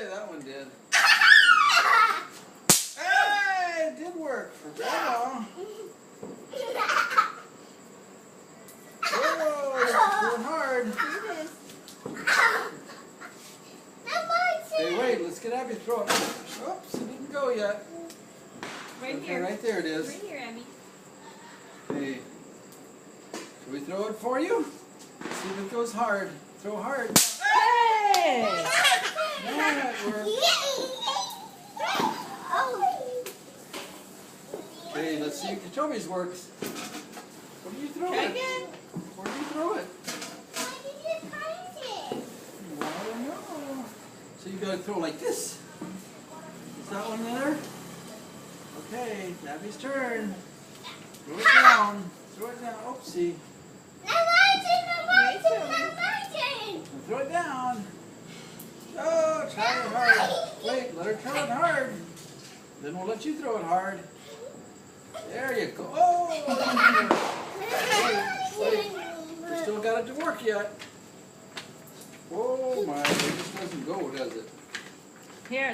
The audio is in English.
Hey, that one did. Hey, it did work for Grandma. Whoa, you're going hard. Hey, wait, let's get Abby to throw it. Oops, it didn't go yet. Right Okay, here. right there it is. Right here, Abby. Hey, should we throw it for you? See if it goes hard. Throw hard. Hey! Yeah, it worked. Okay, let's see if Toby's works. What do you throw Try it? again. Where do you throw it? Well, I don't know. So you gotta throw like this. Is that one there? Okay, Abby's turn. Throw it down. Throw it down. Oopsie. Throw it down. Oh, try it hard. Wait, let her throw it hard. Then we'll let you throw it hard. There you go. Oh! Wait. We still got it to work yet. Oh my, it just doesn't go, does it? Here,